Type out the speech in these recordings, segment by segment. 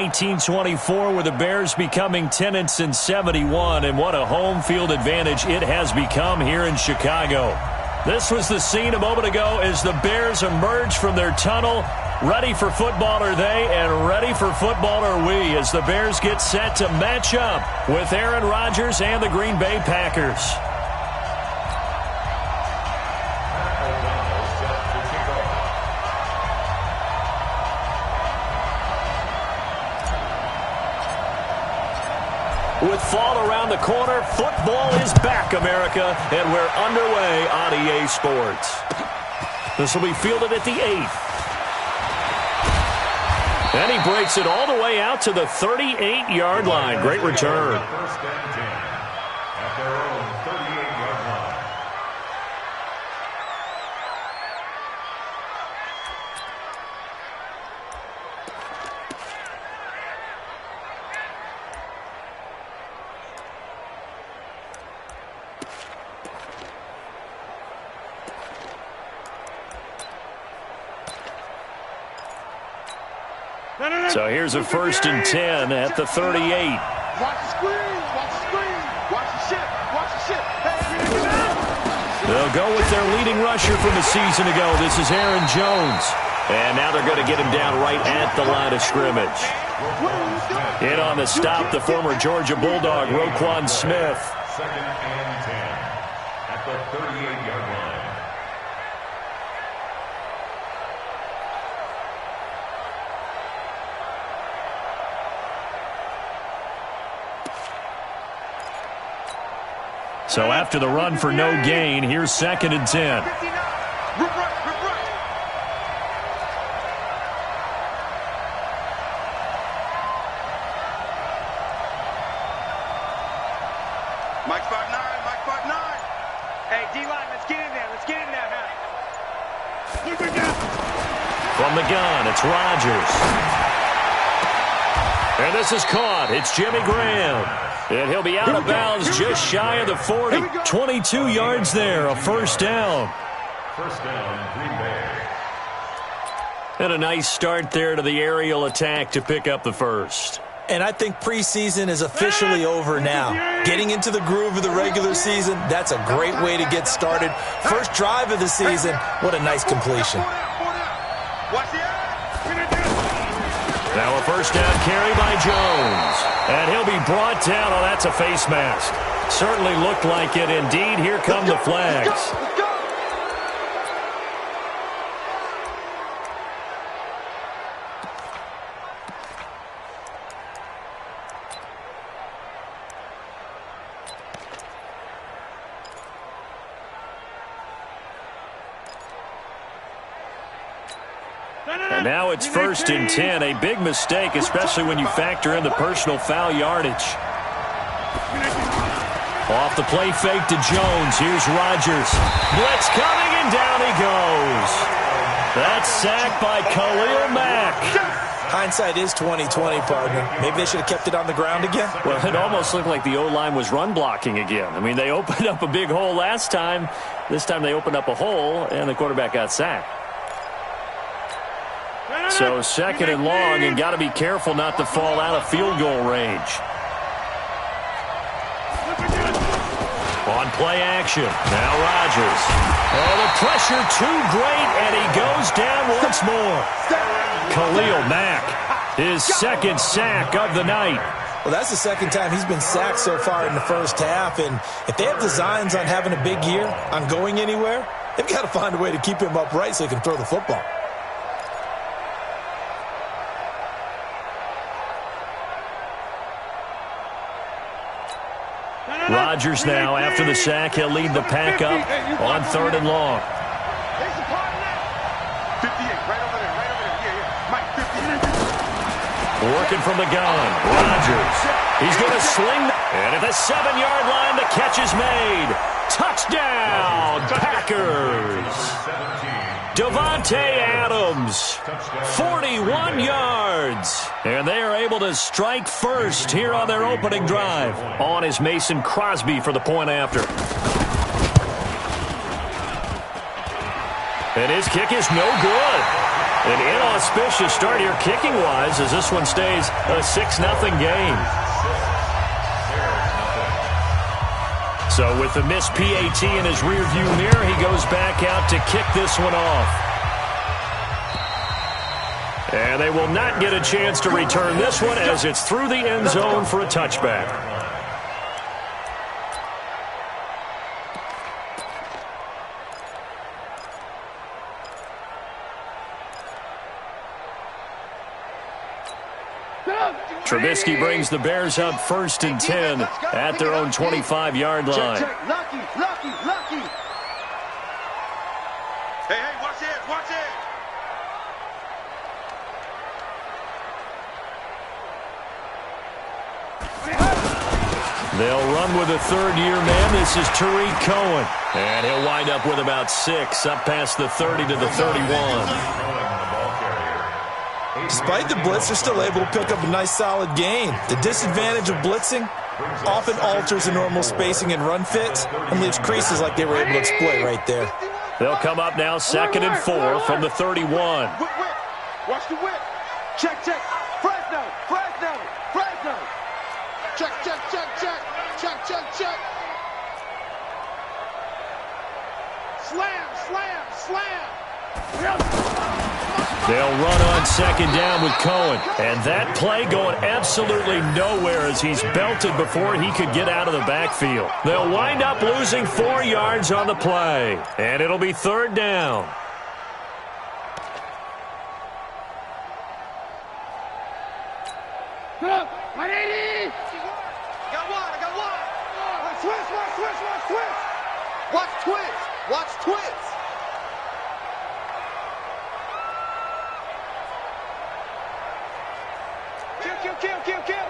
1924 with the Bears becoming tenants in 71, and what a home field advantage it has become here in Chicago. This was the scene a moment ago as the Bears emerged from their tunnel. Ready for football are they, and ready for football are we, as the Bears get set to match up with Aaron Rodgers and the Green Bay Packers. With fall around the corner, football is back, America, and we're underway on EA Sports. This will be fielded at the 8th. And he breaks it all the way out to the 38-yard line. Great return. First and 10 at their own 38-yard line. So here's a 1st and 10 at the 38. Watch the screen, watch the screen, watch the ship, watch the ship. They'll go with their leading rusher from a season ago. This is Aaron Jones. And now they're going to get him down right at the line of scrimmage. In on the stop, the former Georgia Bulldog, Roquan Smith. 2nd and 10 at the 38-yard line. So after the run for no gain, here's 2nd and 10. Mike 5'9", Mike 5'9". Hey, D-line, let's get in there. Let's get in there, huh? From the gun, it's Rodgers. And this is caught. It's Jimmy Graham. And he'll be out of bounds just shy of the 40. 22 yards there, a 1st down. First down, Green Bay. And a nice start there to the aerial attack to pick up the 1st. And I think preseason is officially over now. Getting into the groove of the regular season, that's a great way to get started. First drive of the season, what a nice completion. Now a 1st down carry by Jones. And he'll be brought down. Oh, that's a face mask. Certainly looked like it. Indeed, here come the flags. And now it's 1st and 10. A big mistake, especially when you factor in the personal foul yardage. Off the play fake to Jones. Here's Rodgers. Blitz coming, and down he goes. That's sacked by Khalil Mack. Hindsight is 20/20, partner. Maybe they should have kept it on the ground again. Well, it almost looked like the O-line was run blocking again. I mean, they opened up a big hole last time. This time they opened up a hole, and the quarterback got sacked. So 2nd and long, and got to be careful not to fall out of field goal range. On play action. Now Rodgers. Oh, the pressure too great, and he goes down once more. Khalil Mack, his 2nd sack of the night. Well, that's the 2nd time he's been sacked so far in the first half, and if they have designs on having a big year, on going anywhere, they've got to find a way to keep him upright so he can throw the football. Rodgers now, after the sack, he'll lead the pack up on 3rd and long. 58, right over there, yeah. Mike, 58. Working from the gun, Rodgers. He's going to sling, and at the 7-yard line, the catch is made. Touchdown, Packers. Davante Adams, 41 yards. And they are able to strike first here on their opening drive. On is Mason Crosby for the point after. And his kick is no good. An inauspicious start here kicking-wise as this one stays a 6-0 game. So with the missed PAT in his rearview mirror, he goes back out to kick this one off. And they will not get a chance to return this one as it's through the end zone for a touchback. Trubisky brings the Bears up 1st and 10 at their own 25-yard line. Lucky. Hey, watch it, watch it. They'll run with a third-year man. This is Tariq Cohen. And he'll wind up with about 6, up past the 30 to the 31. Despite the blitz, they're still able to pick up a nice, solid gain. The disadvantage of blitzing often alters the normal spacing and run fits and leaves creases like they were able to exploit right there. They'll come up now 2nd and 4 from the 31. Whip. Watch the whip. Check. Fresno. Check. Slam. They'll run on 2nd down with Cohen. And that play going absolutely nowhere as he's belted before he could get out of the backfield. They'll wind up losing 4 yards on the play. And it'll be 3rd down. Watch twist. Kill.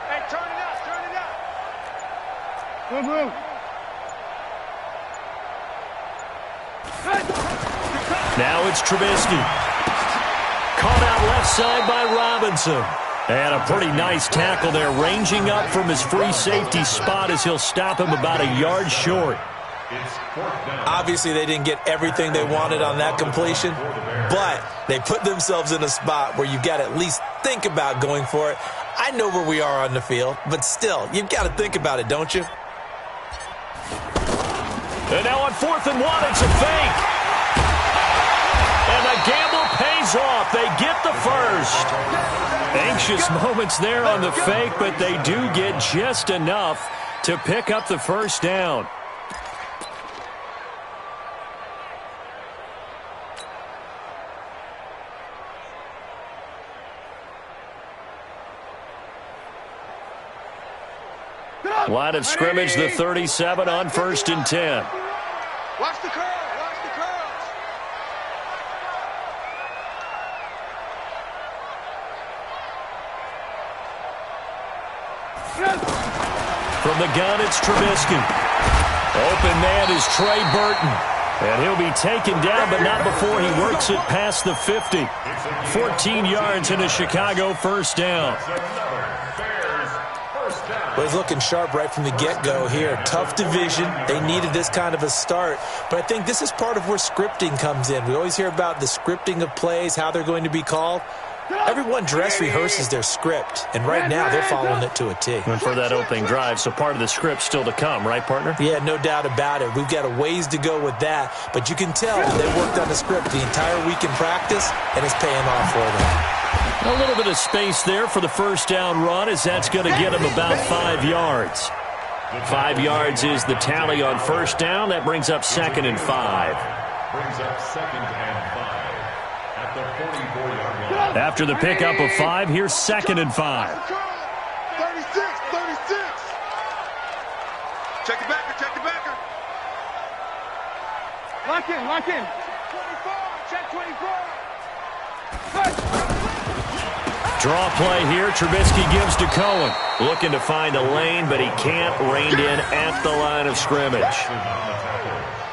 Hey, turn it up. Boom. Now it's Trubisky. Caught out left side by Robinson. And a pretty nice tackle there, ranging up from his free safety spot as he'll stop him about a yard short. Obviously, they didn't get everything they wanted on that completion, but they put themselves in a spot where you've got to at least think about going for it. I know where we are on the field, but still, you've got to think about it, don't you? And now on 4th and 1, it's a fake. And the gamble pays off. They get the first. Anxious moments there on the fake, but they do get just enough to pick up the first down. Line of scrimmage, the 37 on 1st and 10. Watch the curls. From the gun, it's Trubisky. Open man is Trey Burton. And he'll be taken down, but not before he works it past the 50. 14 yards and a Chicago first down. Well, he's looking sharp right from the get-go here. Tough division. They needed this kind of a start. But I think this is part of where scripting comes in. We always hear about the scripting of plays, how they're going to be called. Everyone dress rehearses their script, and right now they're following it to a T. And for that opening drive, so part of the script still to come, right, partner? Yeah, no doubt about it. We've got a ways to go with that, but you can tell they worked on the script the entire week in practice, and it's paying off for them. A little bit of space there for the first down run, as that's going to get him about 5 yards. 5 yards is the tally on first down. That brings up 2nd and 5. Brings up 2nd and 5 at the 44-yard line. After the pickup of 5, here's 2nd and 5. 36. Check the backer. Lock in. 24, check 24. Draw play here. Trubisky gives to Cohen. Looking to find a lane, but he can't. Reined in at the line of scrimmage.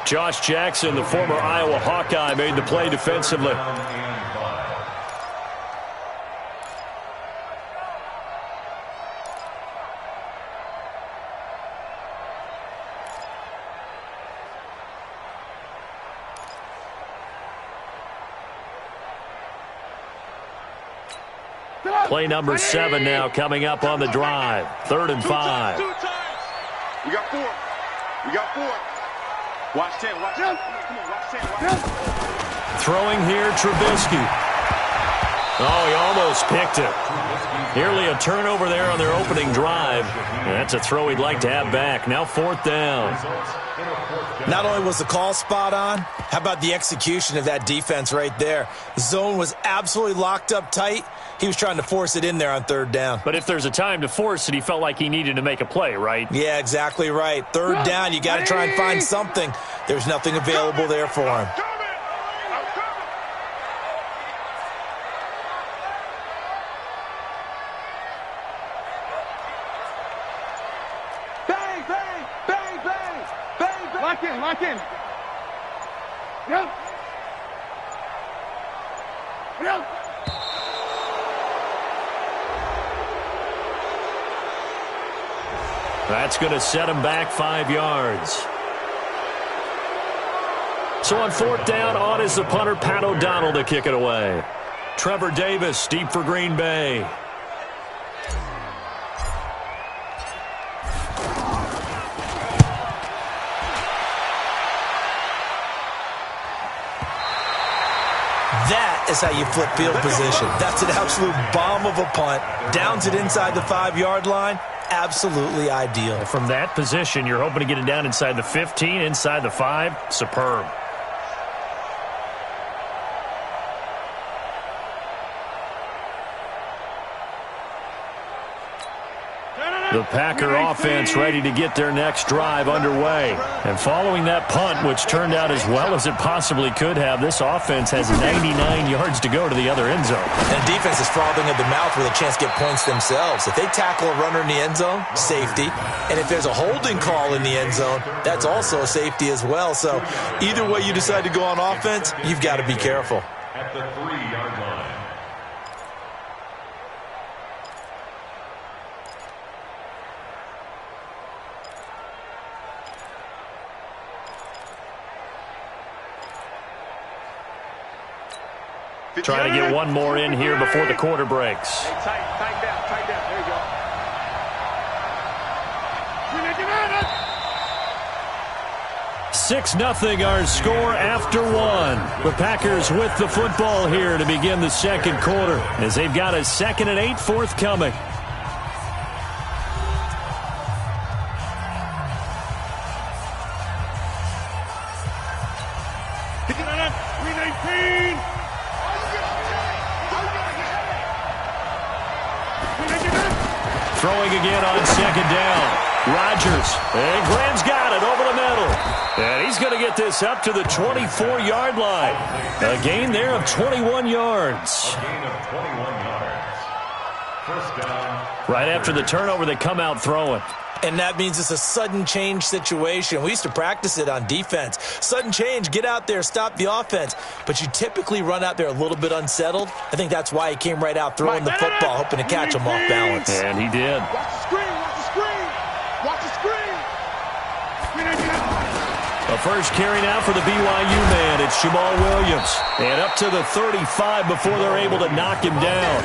Josh Jackson, the former Iowa Hawkeye, made the play defensively. Play number 7 now coming up on the drive. 3rd and 5. We got 4. We got 4. Watch 10. Watch 10. Come on, watch 10. Watch 10. Throwing here, Trubisky. Oh, he almost picked it. Nearly a turnover there on their opening drive. That's a throw he'd like to have back. Now 4th down. Not only was the call spot on, how about the execution of that defense right there? The zone was absolutely locked up tight. He was trying to force it in there on 3rd down. But if there's a time to force it, he felt like he needed to make a play, right? Yeah, exactly right. 3rd down, you got to try and find something. There's nothing available there for him. Lock in. Yep. That's going to set him back 5 yards. So on 4th down, on is the punter, Pat O'Donnell, to kick it away. Trevor Davis, deep for Green Bay. That is how you flip field position. That's an absolute bomb of a punt. Downs it inside the 5-yard line. Absolutely ideal. From that position, you're hoping to get it down inside the 15, inside the 5. Superb. The Packer offense ready to get their next drive underway. And following that punt, which turned out as well as it possibly could have, this offense has 99 yards to go to the other end zone. And defense is frothing at the mouth with a chance to get points themselves. If they tackle a runner in the end zone, safety. And if there's a holding call in the end zone, that's also a safety as well. So either way you decide to go on offense, you've got to be careful. At the 3-yard line. Trying to get one more in here before the quarter breaks. Hey, tighten down. There you go. 6-0 our score after 1. The Packers with the football here to begin the 2nd quarter as they've got a 2nd and 8 forthcoming. Throwing again on 2nd down. Rodgers, and Graham's got it over the middle. And he's going to get this up to the 24-yard line. A gain there of 21 yards. A gain of 21 yards. 1st down. Right after the turnover, they come out throwing. And that means it's a sudden change situation. We used to practice it on defense. Sudden change, get out there, stop the offense. But you typically run out there a little bit unsettled. I think that's why he came right out throwing the football, hoping to catch him off balance. And he did. Watch the screen. Watch the screen. A first carry now for the BYU man. It's Jamal Williams. And up to the 35 before they're able to knock him down.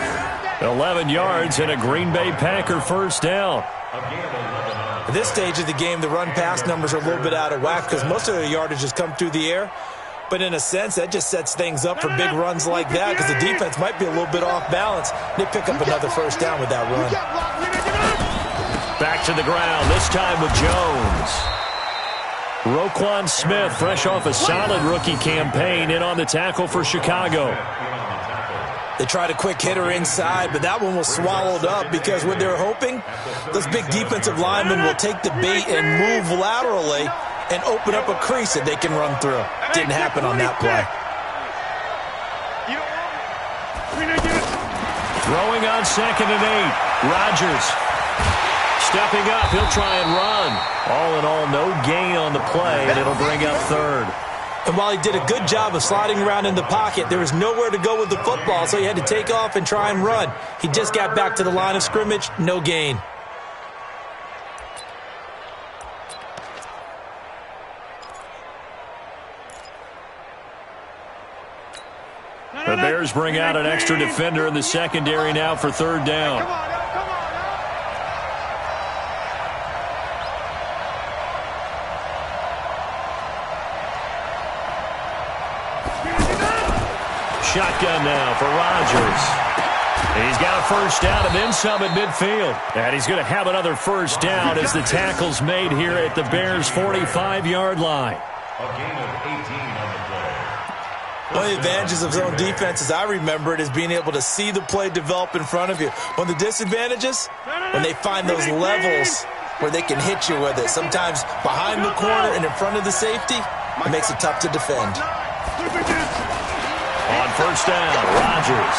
11 yards and a Green Bay Packer 1st down. At this stage of the game, the run-pass numbers are a little bit out of whack because most of the yardage has come through the air. But in a sense, that just sets things up for big runs like that because the defense might be a little bit off balance. They pick up another 1st down with that run. Back to the ground, this time with Jones. Roquan Smith, fresh off a solid rookie campaign, in on the tackle for Chicago. They tried a quick hitter inside, but that one was swallowed up because what they're hoping, those big defensive linemen will take the bait and move laterally and open up a crease that they can run through. Didn't happen on that play. Throwing on 2nd and 8. Rodgers stepping up. He'll try and run. All in all, no gain on the play, and it'll bring up 3rd. And while he did a good job of sliding around in the pocket, there was nowhere to go with the football, so he had to take off and try and run. He just got back to the line of scrimmage, no gain. The Bears Bears bring out an extra defender in the secondary now for third down. Shotgun now for Rodgers. He's got a first down and then some at midfield. And he's going to have another first down as the tackle's made here at the Bears' 45-yard line. A gain of 18 on the play. One of the advantages of zone defense, as I remember it, is being able to see the play develop in front of you. One of the disadvantages, when they find those levels where they can hit you with it. Sometimes behind the corner and in front of the safety, it makes it tough to defend. On first down, Rodgers.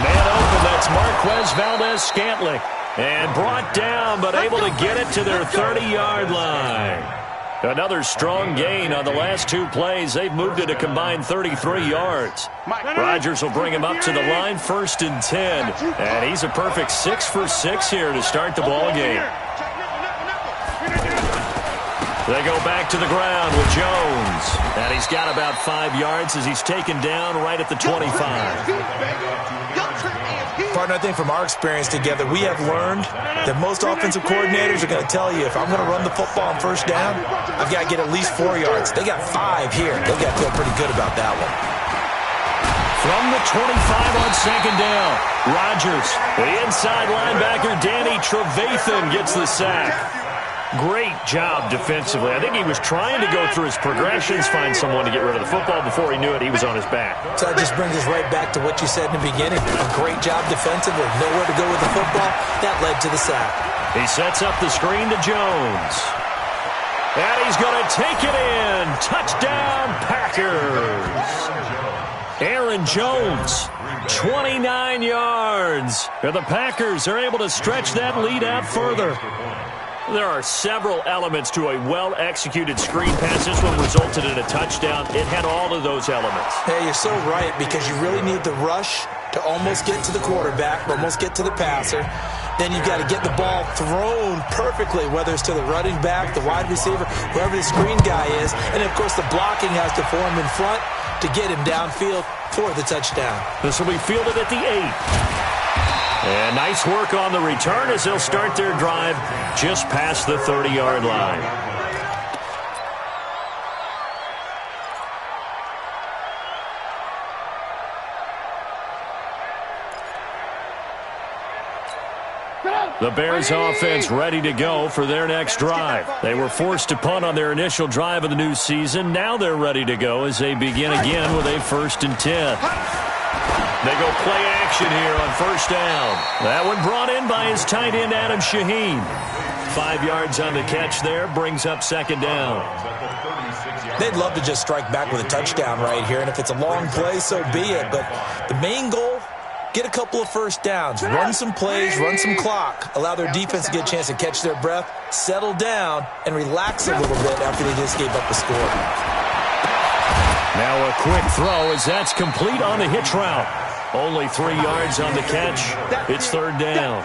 Man open, that's Marquez Valdez-Scantling. And brought down, but able to get it to their 30-yard line. Another strong gain on the last two plays. They've moved it a combined 33 yards. Rodgers will bring him up to the line, 1st and 10. And he's a perfect 6 for 6 here to start the ball game. They go back to the ground with Jones. And he's got about 5 yards as he's taken down right at the 25. Partner, I think from our experience together, we have learned that most offensive coordinators are going to tell you, if I'm going to run the football on first down, I've got to get at least 4 yards. They got 5 here. They've got to feel pretty good about that one. From the 25 on second down, Rodgers, the inside linebacker, Danny Trevathan, gets the sack. Great job defensively. I think he was trying to go through his progressions, find someone to get rid of the football. Before he knew it, he was on his back. So that just brings us right back to what you said in the beginning. A great job defensively. Nowhere to go with the football. That led to the sack. He sets up the screen to Jones. And he's going to take it in. Touchdown, Packers. Aaron Jones, 29 yards. And the Packers are able to stretch that lead out further. There are several elements to a well-executed screen pass. This one resulted in a touchdown. It had all of those elements. Hey, you're so right, because you really need the rush to almost get to the quarterback, almost get to the passer. Then you've got to get the ball thrown perfectly, whether it's to the running back, the wide receiver, whoever the screen guy is. And, of course, the blocking has to form in front to get him downfield for the touchdown. This will be fielded at the 8. And nice work on the return as they'll start their drive just past the 30-yard line. The Bears offense ready to go for their next drive. They were forced to punt on their initial drive of the new season. Now they're ready to go as they begin again with a 1st and 10. They go play action here on first down. That one brought in by his tight end, Adam Shaheen. 5 yards on the catch there, brings up second down. They'd love to just strike back with a touchdown right here, and if it's a long play, so be it. But the main goal, get a couple of first downs, run some plays, run some clock, allow their defense to get a chance to catch their breath, settle down, and relax a little bit after they just gave up a score. Now a quick throw as that's complete on the hitch route. Only 3 yards on the catch. It's third down.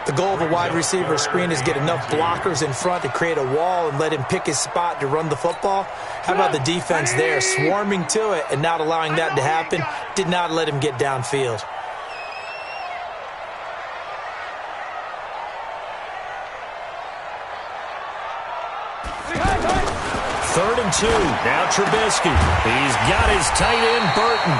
The goal of a wide receiver screen is get enough blockers in front to create a wall and let him pick his spot to run the football. How about the defense there, swarming to it and not allowing that to happen? Did not let him get downfield. Third and 2. Now Trubisky. He's got his tight end, Burton.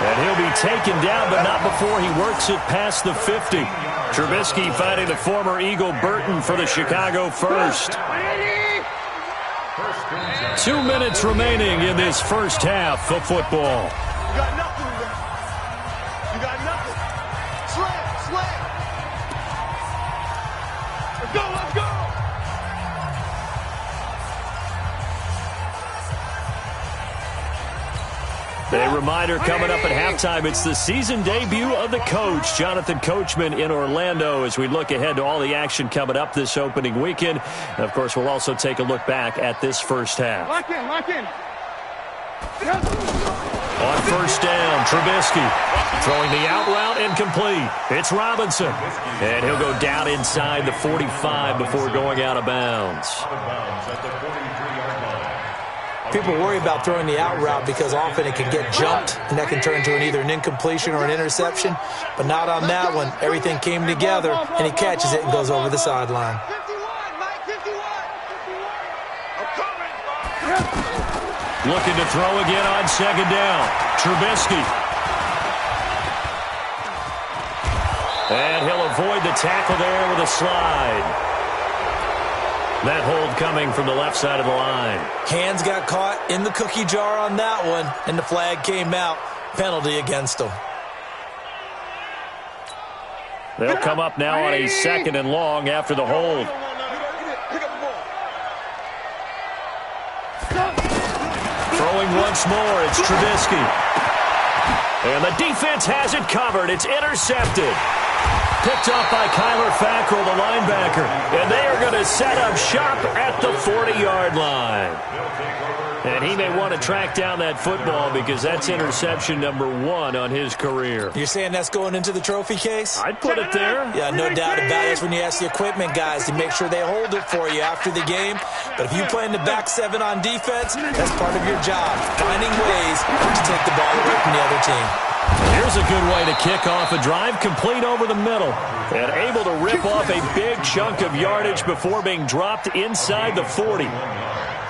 And he'll be taken down, but not before he works it past the 50. Trubisky finding the former Eagle Burton for the Chicago first. 2 minutes remaining in this first half of football. You got nothing. You got nothing. Slam. Let's go. A reminder coming up at halftime, it's the season debut of the coach, Jonathan Coachman, in Orlando, as we look ahead to all the action coming up this opening weekend. And, of course, we'll also take a look back at this first half. Lock in. On first down, Trubisky throwing the out route incomplete. It's Robinson. And he'll go down inside the 45 before going out of bounds. People worry about throwing the out route because often it can get jumped, and that can turn into either an incompletion or an interception. But not on that one. Everything came together, and he catches it and goes over the sideline. Looking to throw again on second down. Trubisky. And he'll avoid the tackle there with a slide. That hold coming from the left side of the line. Hands got caught in the cookie jar on that one, and the flag came out. Penalty against him. They'll come up now on a 2nd and long after the hold. Throwing once more, it's Trubisky. And the defense has it covered. It's intercepted. Picked off by Kyler Fackrell, the linebacker. And they are going to set up shop at the 40-yard line. And he may want to track down that football because that's interception number 1 on his career. You're saying that's going into the trophy case? I'd put it there. Yeah, no doubt about it. That's when you ask the equipment guys to make sure they hold it for you after the game. But if you play in the back 7 on defense, that's part of your job, finding ways to take the ball away from the other team. Here's a good way to kick off a drive, complete over the middle. And able to rip off a big chunk of yardage before being dropped inside the 40.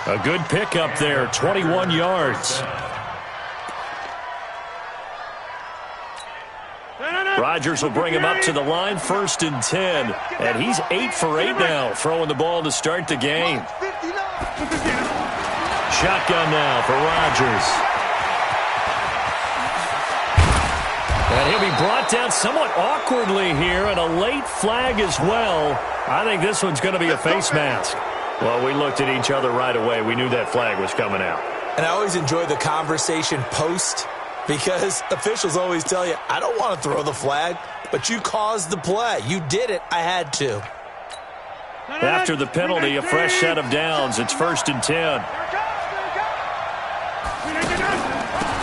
A good pickup there, 21 yards. Rodgers will bring him up to the line, 1st and 10. And he's 8 for 8 now, throwing the ball to start the game. Shotgun now for Rodgers. And he'll be brought down somewhat awkwardly here, and a late flag as well. I think this one's going to be a face mask. Well, we looked at each other right away. We knew that flag was coming out. And I always enjoy the conversation post because officials always tell you, I don't want to throw the flag, but you caused the play. You did it. I had to. After the penalty, a fresh set of downs. It's 1st and 10.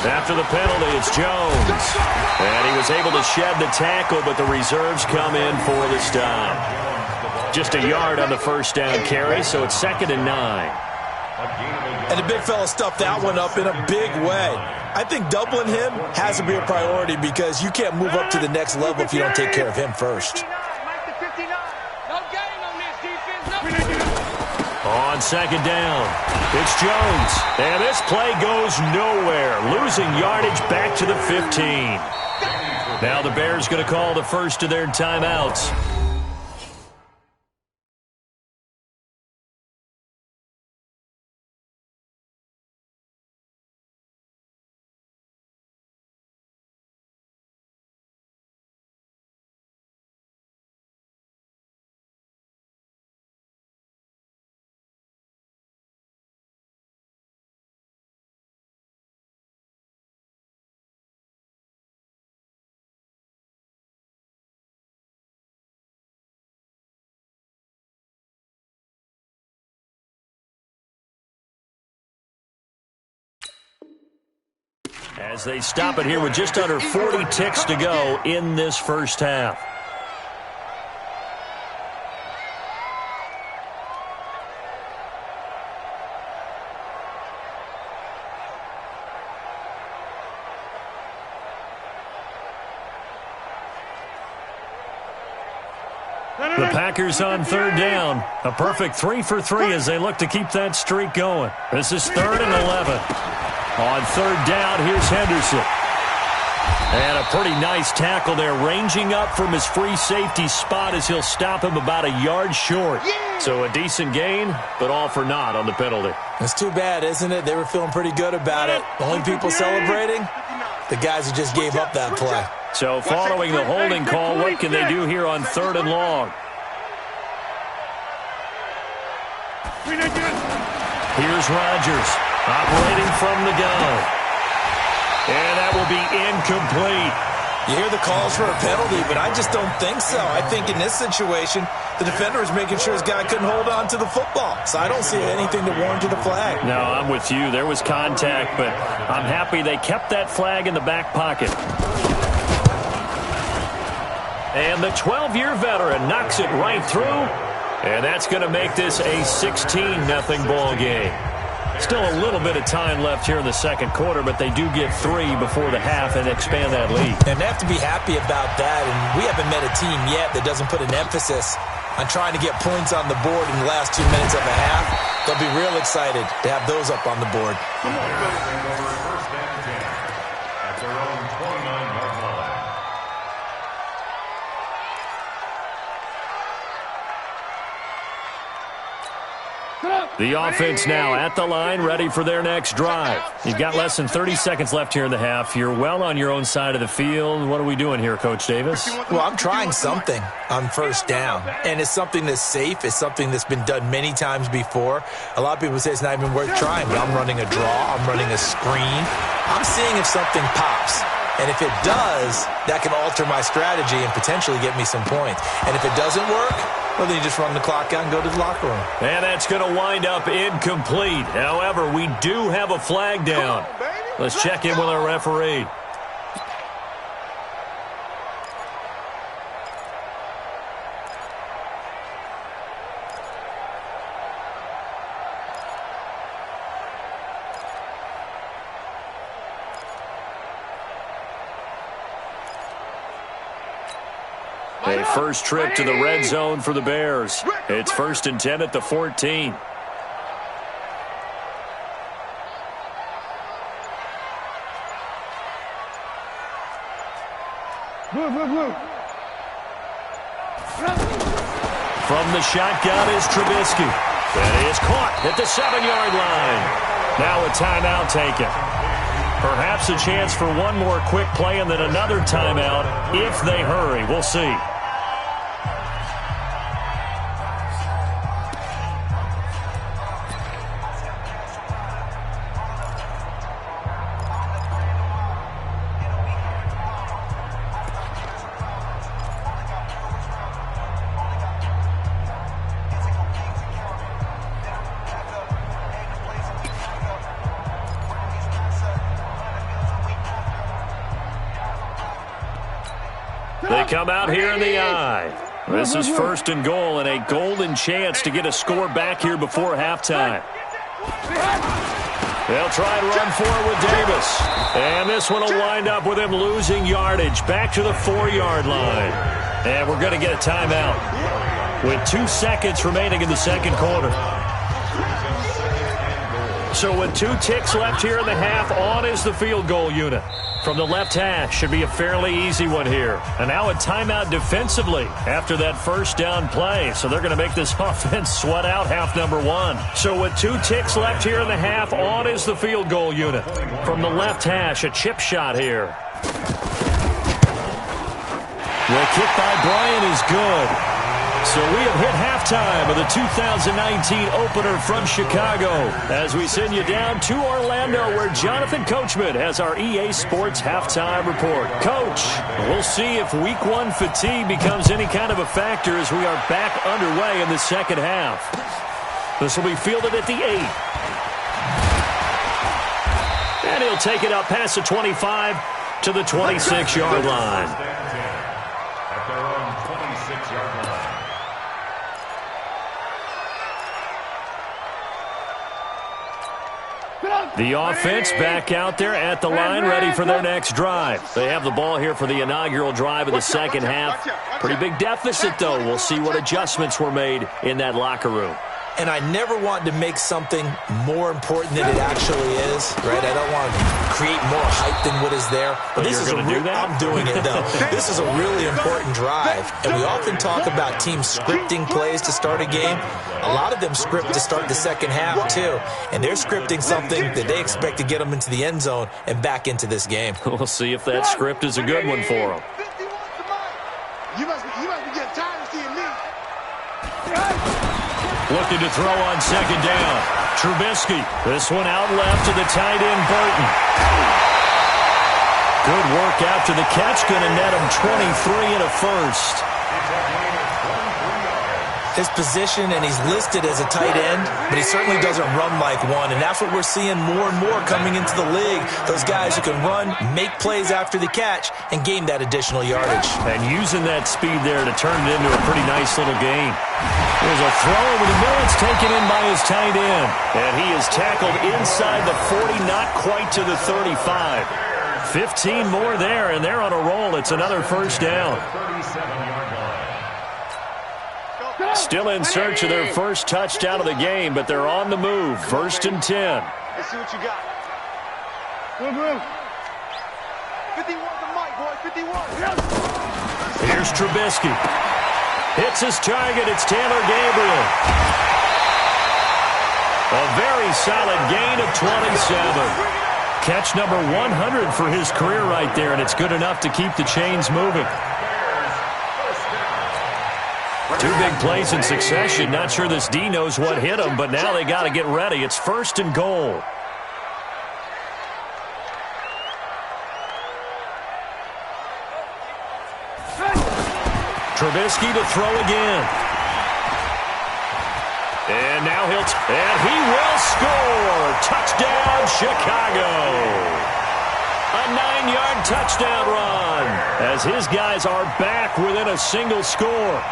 After the penalty, it's Jones. And he was able to shed the tackle, but the reserves come in for the stop. Just a yard on the first down carry, so it's 2nd and 9. And the big fella stuffed that one up in a big way. I think doubling him has to be a priority because you can't move up to the next level if you don't take care of him first. On 2nd down, it's Jones. And this play goes nowhere. Losing yardage back to the 15. Now the Bears going to call the first of their timeouts. As they stop it here with just under 40 ticks to go in this first half. The Packers on 3rd down. A perfect 3 for 3 as they look to keep that streak going. This is 3rd and 11. On 3rd down, here's Henderson. And a pretty nice tackle there, ranging up from his free safety spot as he'll stop him about a yard short. So a decent gain, but all for naught on the penalty. It's too bad, isn't it? They were feeling pretty good about it. The only people celebrating, the guys who just gave up that play. So following the holding call, what can they do here on 3rd and long? Here's Rodgers. Operating from the gun. And that will be incomplete. You hear the calls for a penalty, but I just don't think so. I think in this situation, the defender is making sure his guy couldn't hold on to the football. So I don't see anything to warrant the flag. No, I'm with you. There was contact, but I'm happy they kept that flag in the back pocket. And the 12-year veteran knocks it right through. And that's going to make this a 16-0 ball game. Still a little bit of time left here in the second quarter, but they do get 3 before the half and expand that lead. And they have to be happy about that, and we haven't met a team yet that doesn't put an emphasis on trying to get points on the board in the last 2 minutes of a half. They'll be real excited to have those up on the board. First and 10 at their own 29-yard line. The offense now at the line, ready for their next drive. You've got less than 30 seconds left here in the half. You're well on your own side of the field. What are we doing here, Coach Davis? Well, I'm trying something on first down, and it's something that's safe. It's something that's been done many times before. A lot of people say it's not even worth trying, but I'm running a draw. I'm running a screen. I'm seeing if something pops. And if it does, that can alter my strategy and potentially get me some points. And if it doesn't work, well, then you just run the clock out and go to the locker room. And that's going to wind up incomplete. However, we do have a flag down. Let's check in with our referee. A first trip to the red zone for the Bears. It's 1st and 10 at the 14. From the shotgun is Trubisky. That is caught at the 7-yard line. Now a timeout taken. Perhaps a chance for one more quick play and then another timeout if they hurry. We'll see. They come out here in the eye. This is 1st and goal and a golden chance to get a score back here before halftime. They'll try and run for it with Davis. And this one will wind up with him losing yardage back to the 4-yard line. And we're going to get a timeout with 2 seconds remaining in the second quarter. So with 2 ticks left here in the half, on is the field goal unit. From the left hash, should be a fairly easy one here. And now a timeout defensively after that first down play. So they're going to make this offense sweat out half number 1. So with 2 ticks left here in the half, on is the field goal unit. From the left hash, a chip shot here. The kick by Bryant is good. So we have hit halftime of the 2019 opener from Chicago as we send you down to Orlando where Jonathan Coachman has our EA Sports halftime report. Coach, we'll see if week 1 fatigue becomes any kind of a factor as we are back underway in the second half. This will be fielded at the 8. And he'll take it up past the 25 to the 26-yard line. At their own 26-yard line. The offense back out there at the line, ready for their next drive. They have the ball here for the inaugural drive of the second half. Pretty big deficit, though. We'll see what adjustments were made in that locker room. And I never want to make something more important than it actually is, right? I don't want to create more hype than what is there. But this is going to do that? I'm doing it, though. This is a really important drive. And we often talk about teams scripting plays to start a game. A lot of them script to start the second half, too. And they're scripting something that they expect to get them into the end zone and back into this game. We'll see if that script is a good one for them. You must be getting tired of seeing me. Looking to throw on second down. Trubisky. This one out left to the tight end, Burton. Good work after the catch. Going to net him 23 and a first. his position, and he's listed as a tight end, but he certainly doesn't run like one, and that's what we're seeing more and more coming into the league. Those guys who can run, make plays after the catch, and gain that additional yardage. And using that speed there to turn it into a pretty nice little gain. There's a throw over the middle. It's taken in by his tight end. And he is tackled inside the 40, not quite to the 35. 15 more there, and they're on a roll. It's another first down. Still in search of their first touchdown of the game, but they're on the move. 1st and 10. Let's see what you got. 51 the mic, boy. 51. Here's Trubisky. Hits his target. It's Taylor Gabriel. A very solid gain of 27. Catch number 100 for his career right there, and it's good enough to keep the chains moving. 2 big plays in succession. Not sure this D knows what hit him, but now they got to get ready. It's 1st and goal. Trubisky to throw again. And now and he will score. Touchdown, Chicago. A 9-yard touchdown run as his guys are back within a single score.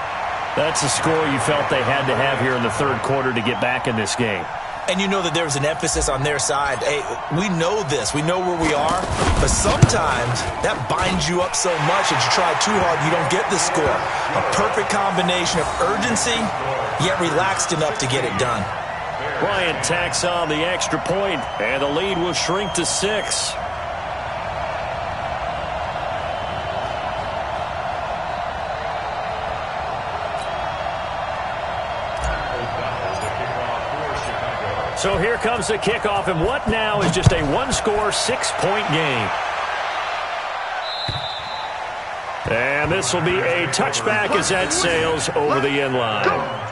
That's a score you felt they had to have here in the 3rd quarter to get back in this game. And you know that there's an emphasis on their side. Hey, we know this. We know where we are. But sometimes that binds you up so much that you try too hard, you don't get the score. A perfect combination of urgency, yet relaxed enough to get it done. Bryant tacks on the extra point, and the lead will shrink to 6. So here comes the kickoff, and what now is just a 1-score, 6-point game. And this will be a touchback as that sails over the end line.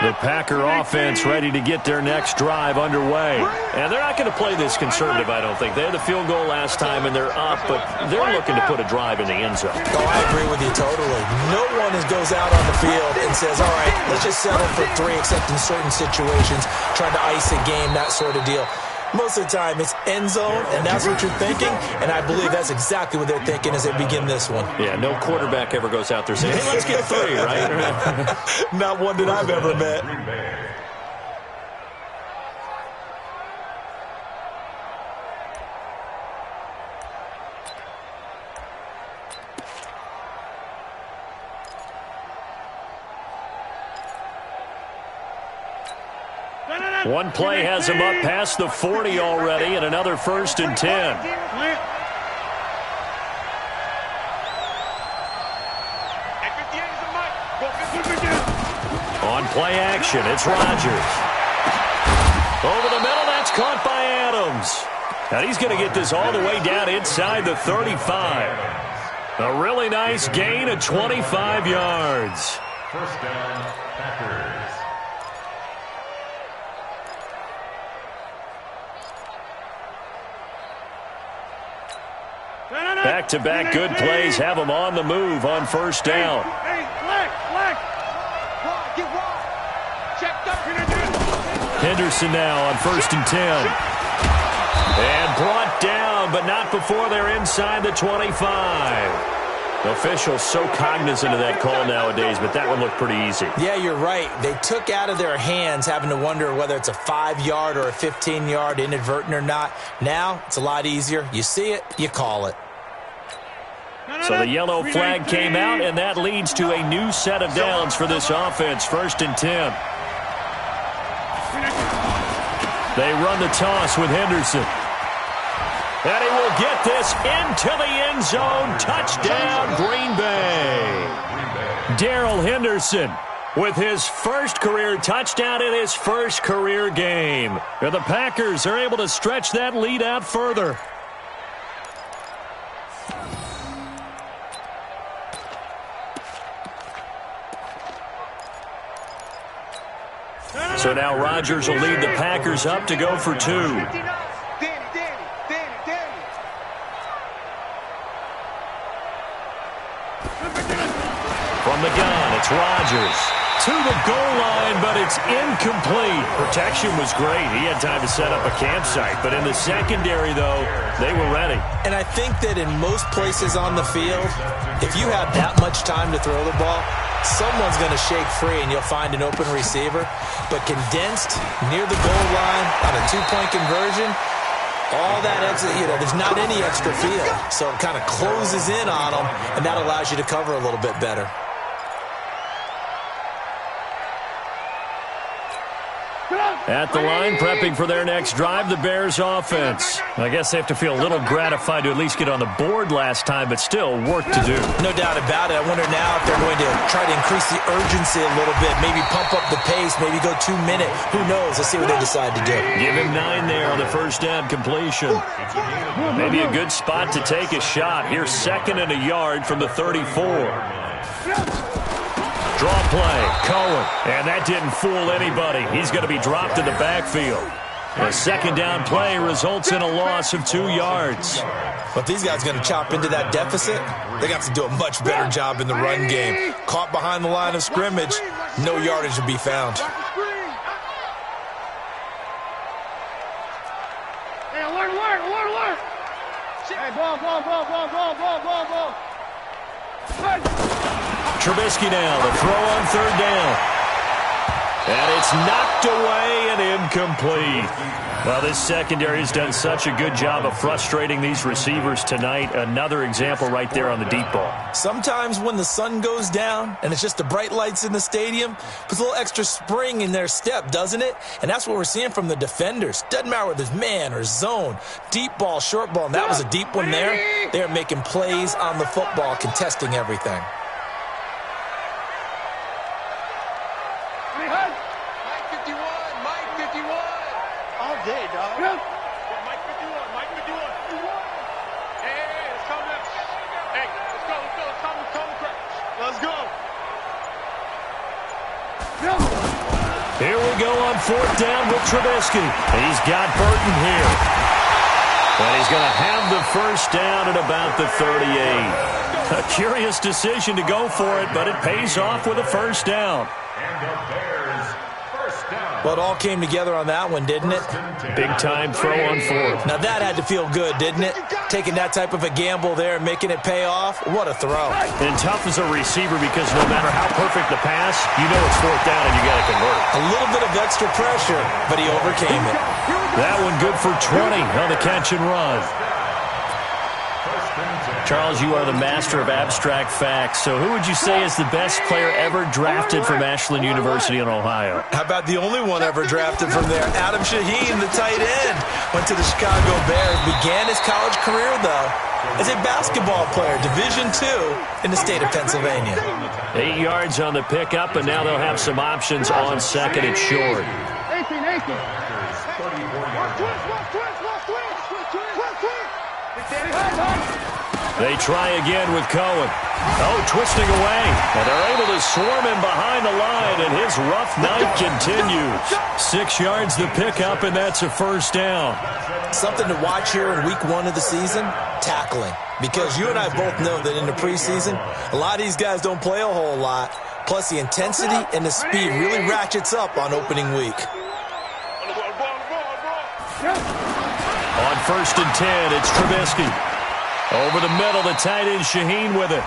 The Packer offense ready to get their next drive underway. And they're not going to play this conservative, I don't think. They had the field goal last time, and they're up, but they're looking to put a drive in the end zone. Oh, I agree with you totally. No one goes out on the field and says, all right, let's just settle for 3, except in certain situations, trying to ice a game, that sort of deal. Most of the time, it's end zone, and that's what you're thinking, and I believe that's exactly what they're thinking as they begin this one. Yeah, no quarterback ever goes out there saying, hey, let's get 3, right? Not one that I've ever met. One play has him up past the 40 already, and another 1st and 10. On play action, it's Rodgers. Over the middle, that's caught by Adams. And he's going to get this all the way down inside the 35. A really nice gain of 25 yards. 1st down, Packers. Back-to-back good plays have them on the move on 1st down. Henderson now on 1st and 10. And brought down, but not before they're inside the 25. Officials so cognizant of that call nowadays, but that one looked pretty easy. Yeah, you're right. They took out of their hands having to wonder whether it's a 5-yard or a 15-yard, inadvertent or not. Now, it's a lot easier. You see it, you call it. So the yellow flag came out, and that leads to a new set of downs for this offense. 1st and 10. They run the toss with Henderson. And he will get this into the end zone. Touchdown, Green Bay. Darrell Henderson with his first career touchdown in his first career game. And the Packers are able to stretch that lead out further. So now Rodgers will lead the Packers up to go for 2. From the gun, it's Rodgers. To the goal line, but it's incomplete. Protection was great. He had time to set up a campsite. But in the secondary, though, they were ready. And I think that in most places on the field, if you have that much time to throw the ball, someone's going to shake free and you'll find an open receiver. But condensed near the goal line on a two-point conversion, all that extra, there's not any extra field. So it kind of closes in on them, and that allows you to cover a little bit better. At the line, prepping for their next drive, the Bears offense. I guess they have to feel a little gratified to at least get on the board last time, but still work to do. No doubt about it. I wonder now if they're going to try to increase the urgency a little bit, maybe pump up the pace, maybe go 2 minute. Who knows? Let's see what they decide to do. Give him 9 there on the first down completion. Maybe a good spot to take a shot. Here's 2nd and a yard from the 34. Draw play, Cohen, and that didn't fool anybody. He's going to be dropped in the backfield. A second down play results in a loss of 2 yards. But these guys are going to chop into that deficit. They got to do a much better job in the run game. Caught behind the line of scrimmage, no yardage to be found. Hey, alert. Hey, ball. Trubisky now, the throw on 3rd down. And it's knocked away and incomplete. Well, this secondary has done such a good job of frustrating these receivers tonight. Another example right there on the deep ball. Sometimes when the sun goes down and it's just the bright lights in the stadium, puts a little extra spring in their step, doesn't it? And that's what we're seeing from the defenders. Doesn't matter whether it's man or zone, deep ball, short ball, and that was a deep one there. They're making plays on the football, contesting everything. Day, dog. Yeah. Mike 51. Hey, let's come now. Hey, let's go. Let's go. Here we go on 4th down with Trubisky. He's got Burton here. And he's going to have the first down at about the 38. A curious decision to go for it, but it pays off with a first down. And the Bears, first down. Well, it all came together on that one, didn't it? Big-time throw on 4th. Now, that had to feel good, didn't it? Taking that type of a gamble there and making it pay off. What a throw. And tough as a receiver because no matter how perfect the pass, you know it's 4th down and you got to convert. A little bit of extra pressure, but he overcame it. That one good for 20 on the catch and run. Charles, you are the master of abstract facts. So who would you say is the best player ever drafted from Ashland University in Ohio? How about the only one ever drafted from there? Adam Shaheen, the tight end. Went to the Chicago Bears. Began his college career, though, as a basketball player, Division II in the state of Pennsylvania. 8 yards on the pickup, and now they'll have some options on 2nd and short. 18. They try again with Cohen. Oh, twisting away. And they're able to swarm him behind the line, and his rough night continues. 6 yards the pickup, and that's a first down. Something to watch here in week 1 of the season, tackling. Because you and I both know that in the preseason, a lot of these guys don't play a whole lot. Plus, the intensity and the speed really ratchets up on opening week. On 1st and 10, it's Trubisky. Over the middle, the tight end Shaheen with it.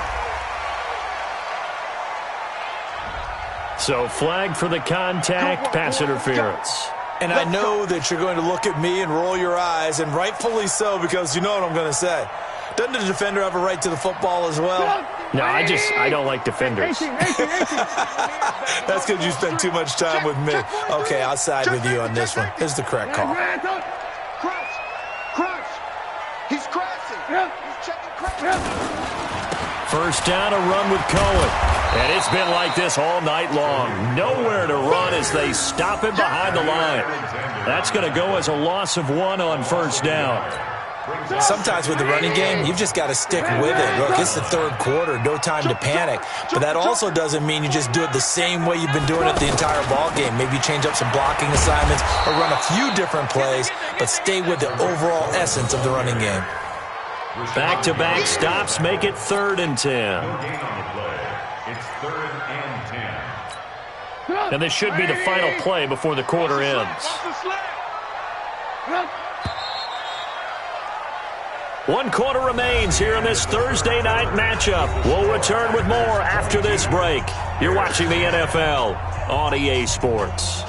So flag for the contact, pass interference. And I know that you're going to look at me and roll your eyes, and rightfully so, because you know what I'm going to say. Doesn't the defender have a right to the football as well? No, I don't like defenders. That's because you spend too much time with me. Okay, I'll side with you on this one. This is the correct call. Crouch. He's crashing. He's checking crouch. First down, a run with Cohen. And it's been like this all night long. Nowhere to run as they stop him behind the line. That's going to go as a loss of 1 on first down. Sometimes with the running game, you've just got to stick with it. Look, it's the third quarter, no time to panic. But that also doesn't mean you just do it the same way you've been doing it the entire ball game. Maybe change up some blocking assignments or run a few different plays, but stay with the overall essence of the running game. Back-to-back stops make it 3rd and 10. No gain on the play. It's 3rd and 10. And this should be the final play before the quarter ends. 1 quarter remains here in this Thursday night matchup. We'll return with more after this break. You're watching the NFL on EA Sports.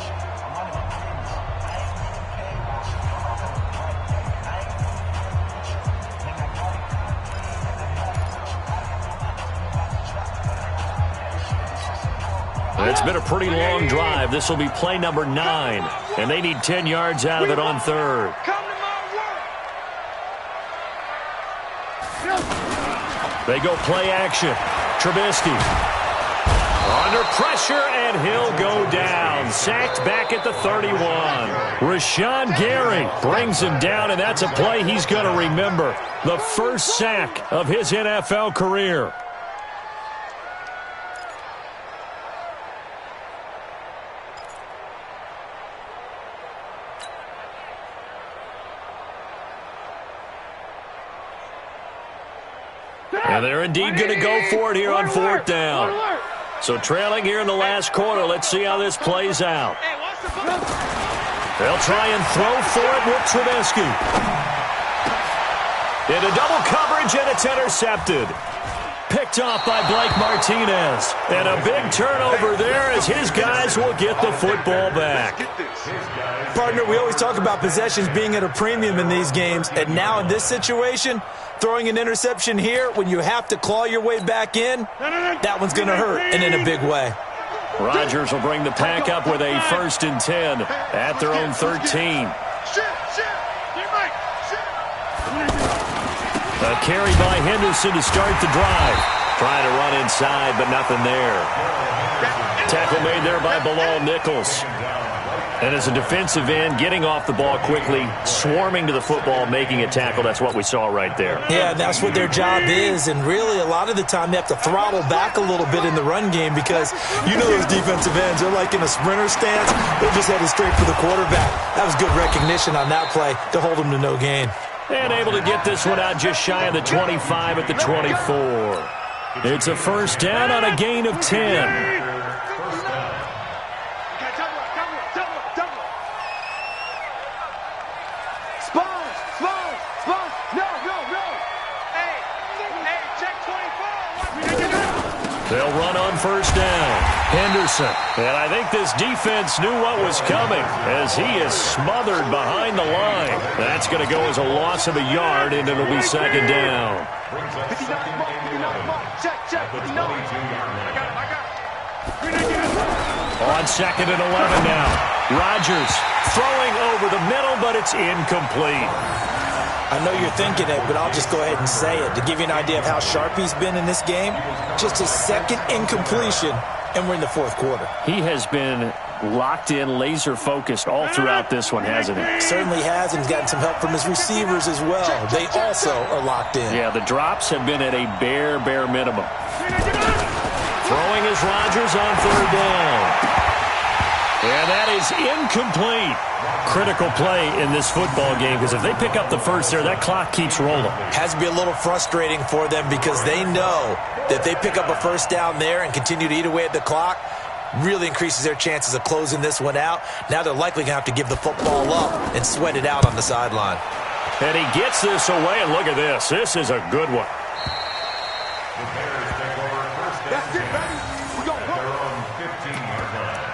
It's been a pretty long drive. This will be play number 9, and they need 10 yards out of it on 3rd. They go play action. Trubisky under pressure, and he'll go down. Sacked back at the 31. Rashawn Gary brings him down, and that's a play he's going to remember. The first sack of his NFL career. And they're indeed going to go for it here on 4th down. So trailing here in the last quarter. Let's see how this plays out. They'll try and throw for it with Trubisky. Into double coverage, and it's intercepted. Picked off by Blake Martinez. And a big turnover there as his guys will get the football back. Partner, we always talk about possessions being at a premium in these games. And now in this situation, throwing an interception here when you have to claw your way back in, that one's going to hurt, and in a big way. Rodgers will bring the pack up with a 1st and 10 at their own 13. A carry by Henderson to start the drive. Trying to run inside, but nothing there. Tackle made there by Bilal Nichols. And as a defensive end, getting off the ball quickly, swarming to the football, making a tackle, that's what we saw right there. Yeah, that's what their job is. And really, a lot of the time, they have to throttle back a little bit in the run game because you know those defensive ends, they're like in a sprinter stance. They're just headed straight for the quarterback. That was good recognition on that play to hold them to no gain. And able to get this one out just shy of the 25 at the 24. It's a 1st down on a gain of 10. They'll run on 1st down. Henderson. And I think this defense knew what was coming as he is smothered behind the line. That's going to go as a loss of a yard, and it'll be 2nd down. On 2nd and 11 now. Rodgers throwing over the middle, but it's incomplete. I know you're thinking it, but I'll just go ahead and say it. To give you an idea of how sharp he's been in this game, just his 2nd incompletion, and we're in the 4th quarter. He has been locked in, laser-focused all throughout this one, hasn't he? Certainly has, and he's gotten some help from his receivers as well. They also are locked in. Yeah, the drops have been at a bare minimum. Throwing is Rodgers on 3rd down. And that is incomplete. Critical play in this football game because if they pick up the first there, that clock keeps rolling. Has to be a little frustrating for them because they know that if they pick up a 1st down there and continue to eat away at the clock, really increases their chances of closing this one out. Now they're likely going to have to give the football up and sweat it out on the sideline. And he gets this away, and look at this. This is a good one. That's it, baby. We go work. Their own 15-yard line.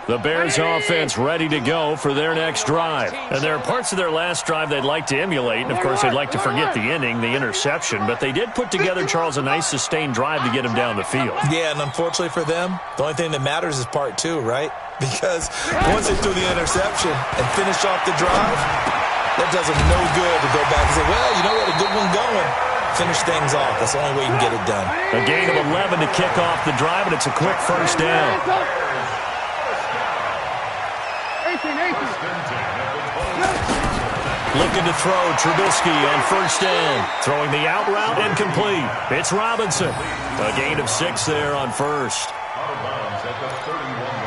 The Bears offense ready to go for their next drive. And there are parts of their last drive they'd like to emulate. And, of course, they'd like to forget the inning, the interception. But they did put together, Charles, a nice sustained drive to get him down the field. Yeah, and unfortunately for them, the only thing that matters is part 2, right? Because once they threw the interception and finished off the drive, That does him no good to go back and say, well, you know what, a good one going. Finish things off. That's the only way you can get it done. A gain of 11 to kick off the drive, and it's a quick first down. 18. Looking to throw, Trubisky on first down. Throwing the out route incomplete. It's Robinson. A gain of 6 there on first.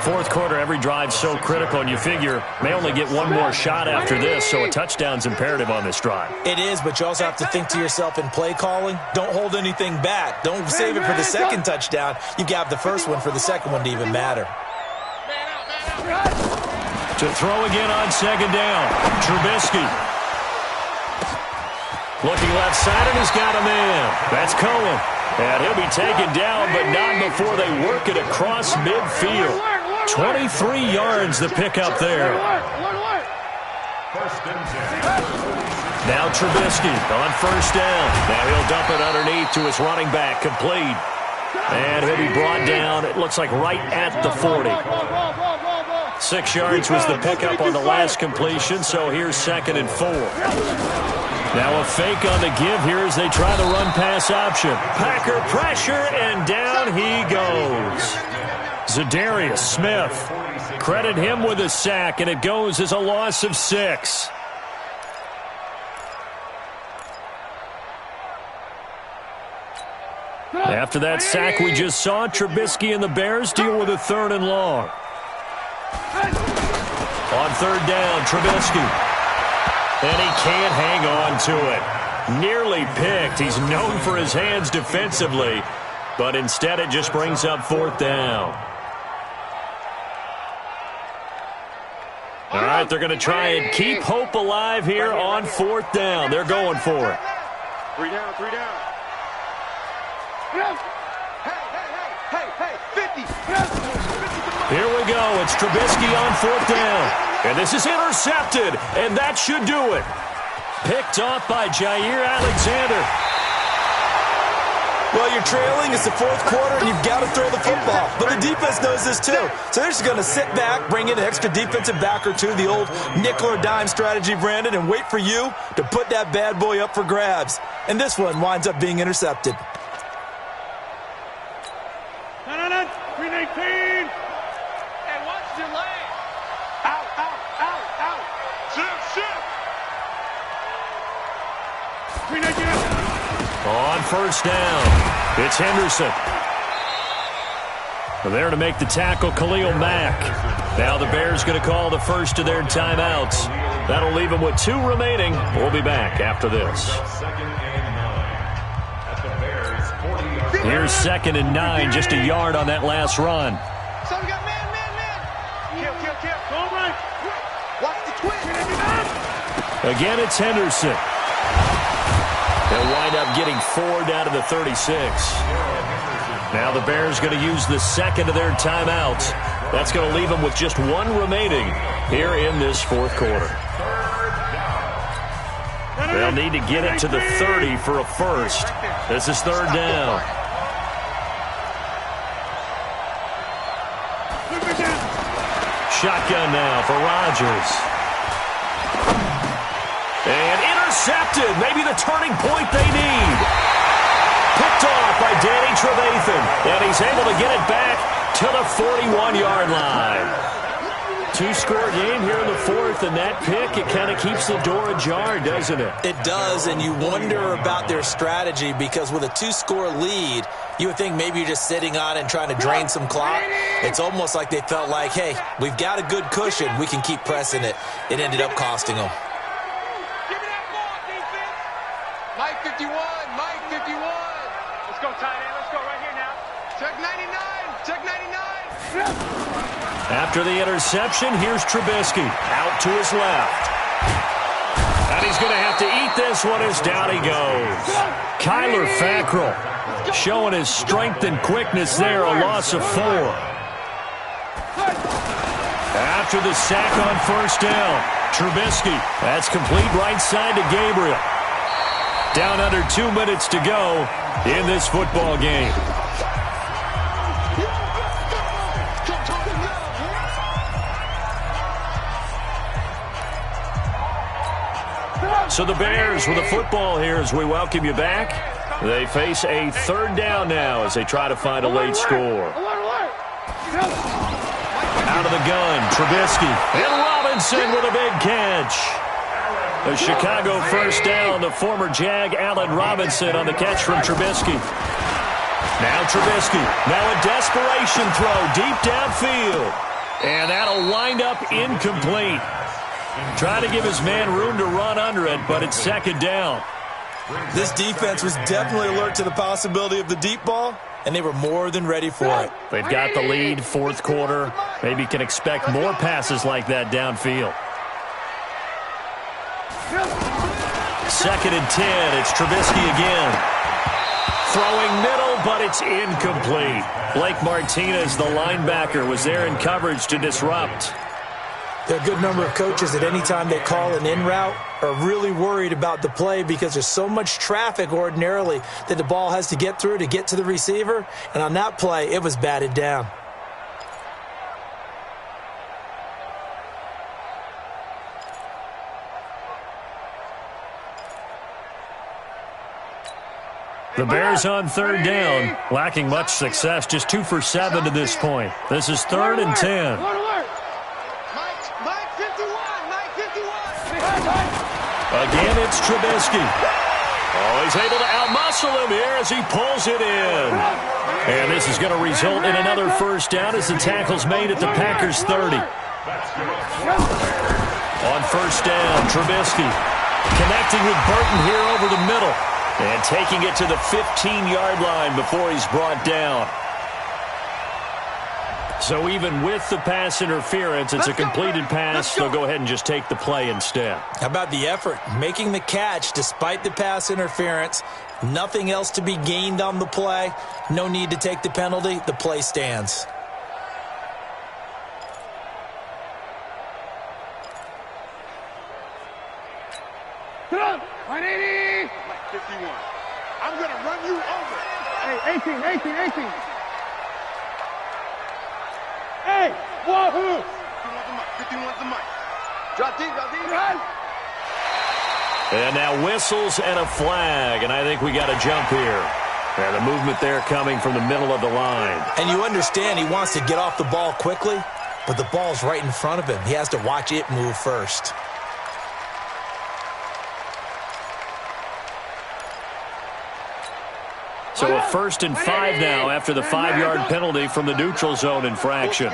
Fourth quarter, every drive so critical, and you figure may only get one more shot after this, so a touchdown's imperative on this drive. It is, but you also have to think to yourself in play calling, don't hold anything back. Don't save it for the second touchdown. You got the first one for the second one to even matter. To throw again on second down, Trubisky. Looking left side, and he's got a man. That's Cohen. And he'll be taken down, but not before they work it across midfield. 23 yards the pickup there. Now Trubisky on first down. Now he'll dump it underneath to his running back, complete. And he'll be brought down, it looks like right at the 40. 6 yards was the pickup on the last completion, so here's 2nd and 4. Now a fake on the give here as they try the run-pass option. Packer pressure, and down he goes. Zadarius Smith. Credit him with a sack, and it goes as a loss of 6. After that sack we just saw, Trubisky and the Bears deal with a 3rd and long. On 3rd down, Trubisky. And he can't hang on to it. Nearly picked. He's known for his hands defensively, but instead it just brings up 4th down. All right, they're going to try and keep hope alive here on 4th down. They're going for it. 3 down, 3 down. Hey, 50. Here we go. It's Trubisky on 4th down. And this is intercepted, and that should do it. Picked off by Jair Alexander. Well, you're trailing. It's the 4th quarter, and you've got to throw the football. But the defense knows this, too. So they're just going to sit back, bring in an extra defensive back or two, the old nickel or dime strategy, Brandon, and wait for you to put that bad boy up for grabs. And this one winds up being intercepted. 319. Hey, watch your leg. Out. Shift. 319. On first down, it's Henderson. There to make the tackle, Khalil Mack. Now the Bears going to call the first of their timeouts. That'll leave them with 2 remaining. We'll be back after this. Here's 2nd and 9, just a yard on that last run. So we got man. Kill. Go right. Watch the twist. Again, it's Henderson. They'll wind up getting 4 down to the 36. Now the Bears going to use the 2nd of their timeouts. That's going to leave them with just 1 remaining here in this 4th quarter. They'll need to get it to the 30 for a first. This is 3rd down. Shotgun now for Rodgers. And intercepted. Maybe the turning point they need. Picked off by Danny Trevathan. And he's able to get it back to the 41-yard line. 2-score game here in the 4th, and that pick, it kind of keeps the door ajar, doesn't it? It does, and you wonder about their strategy because with a 2-score lead, you would think maybe you're just sitting on it and trying to drain some clock. It's almost like they felt like, hey, we've got a good cushion. We can keep pressing it. It ended up costing them. Give me that ball, defense. Mike 51. Let's go, tight end. Let's go right here now. Check 99. After the interception, here's Trubisky out to his left. And he's going to have to eat this one as down he goes. Kyler Fackrell showing his strength and quickness there, a loss of 4. After the sack on first down, Trubisky, that's complete right side to Gabriel. Down under 2 minutes to go in this football game. So the Bears with the football here as we welcome you back. They face a third down now as they try to find a late score. Out of the gun, Trubisky. And Robinson with a big catch. A Chicago first down, the former Jag Allen Robinson on the catch from Trubisky. Now Trubisky. Now a desperation throw deep downfield. And that'll wind up incomplete. Trying to give his man room to run under it, but it's second down. This defense was definitely alert to the possibility of the deep ball, and they were more than ready for it. They've got the lead, fourth quarter. Maybe can expect more passes like that downfield. Second and 10, it's Trubisky again. Throwing middle, but it's incomplete. Blake Martinez, the linebacker, was there in coverage to disrupt. There are a good number of coaches that any time they call an in route are really worried about the play because there's so much traffic ordinarily that the ball has to get through to get to the receiver. And on that play, it was batted down. The Bears on third down, lacking much success, just 2 for 7 to this point. This is third and 10. Again, it's Trubisky. Oh, he's able to outmuscle him here as he pulls it in. And this is going to result in another first down as the tackle's made at the Packers' 30. On first down, Trubisky connecting with Burton here over the middle. And taking it to the 15-yard line before he's brought down. So even with the pass interference, it's a completed pass. They'll go ahead and just take the play instead. How about the effort? Making the catch despite the pass interference. Nothing else to be gained on the play. No need to take the penalty. The play stands. Get up! 180! 51. I'm going to run you over. Hey, 18. Hey, wahoo! 51's the mic. Drop deep. And now whistles and a flag, and I think we got a jump here. And the movement there coming from the middle of the line. And you understand he wants to get off the ball quickly, but the ball's right in front of him. He has to watch it move first. So a first and 5 now after the 5-yard penalty from the neutral zone infraction.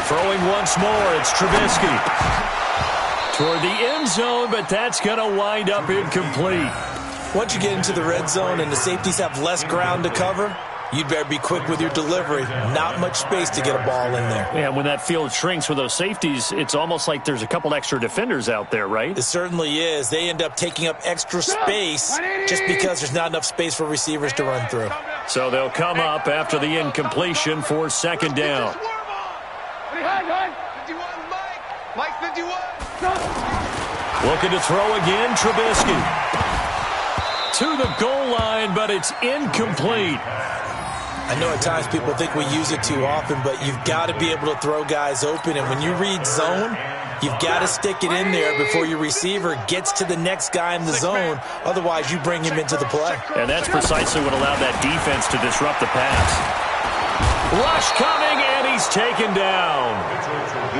Throwing once more, it's Trubisky. Toward the end zone, but that's going to wind up incomplete. Once you get into the red zone and the safeties have less ground to cover, you'd better be quick with your delivery. Not much space to get a ball in there. Yeah, when that field shrinks with those safeties, it's almost like there's a couple extra defenders out there, right? It certainly is. They end up taking up extra space just because there's not enough space for receivers to run through. So they'll come up after the incompletion for second down. 51, Mike 51. Looking to throw again, Trubisky. To the goal line, but it's incomplete. I know at times people think we use it too often, but you've got to be able to throw guys open. And when you read zone, you've got to stick it in there before your receiver gets to the next guy in the zone. Otherwise, you bring him into the play. And that's precisely what allowed that defense to disrupt the pass. Rush coming, and he's taken down.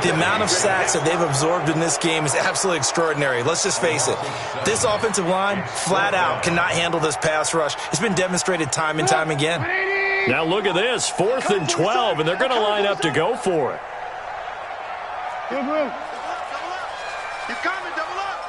The amount of sacks that they've absorbed in this game is absolutely extraordinary. Let's just face it. This offensive line, flat out, cannot handle this pass rush. It's been demonstrated time and time again. Now look at this, 4th and 12, and they're going to line up to go for it. He's coming, double up.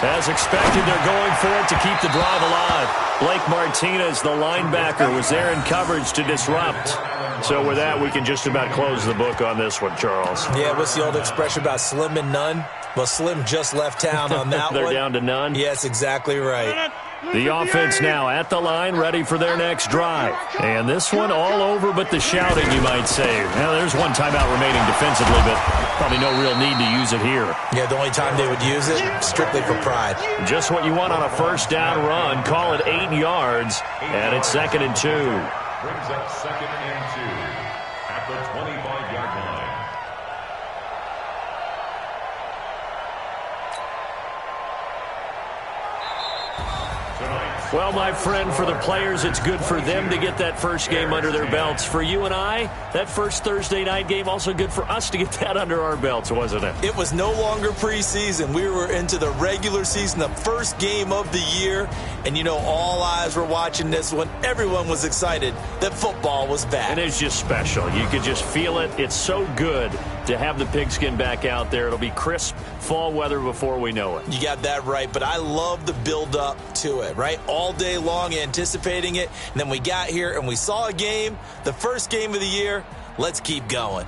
As expected, they're going for it to keep the drive alive. Blake Martinez, the linebacker, was there in coverage to disrupt. So with that, we can just about close the book on this one, Charles. Yeah, what's the old expression about slim and none? Well, Slim just left town on that They're one. down to none? Yes, exactly right. The offense now at the line, ready for their next drive. And this one all over but the shouting, you might say. Now, there's one timeout remaining defensively, but probably no real need to use it here. Yeah, the only time they would use it, strictly for pride. Just what you want on a first down run. Call it 8 yards, and it's 2nd and 2. Brings up 2nd and 2 at the 25-yard line. Well, my friend, for the players, it's good for them to get that first game under their belts. For you and I, that first Thursday night game, also good for us to get that under our belts, wasn't it? It was no longer preseason. We were into the regular season, the first game of the year. And, you know, all eyes were watching this one. Everyone was excited that football was back. And it's just special. You could just feel it. It's so good to have the pigskin back out there. It'll be crisp fall weather before we know it. You got that right, but I love the build-up to it, right? All day long anticipating it, and then we got here and we saw a game, the first game of the year. Let's keep going.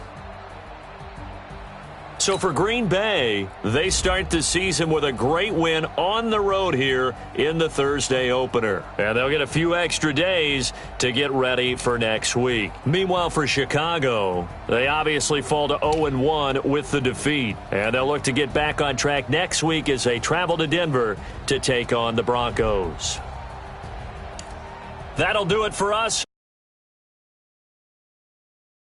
So for Green Bay, they start the season with a great win on the road here in the Thursday opener. And they'll get a few extra days to get ready for next week. Meanwhile, for Chicago, they obviously fall to 0-1 with the defeat. And they'll look to get back on track next week as they travel to Denver to take on the Broncos. That'll do it for us.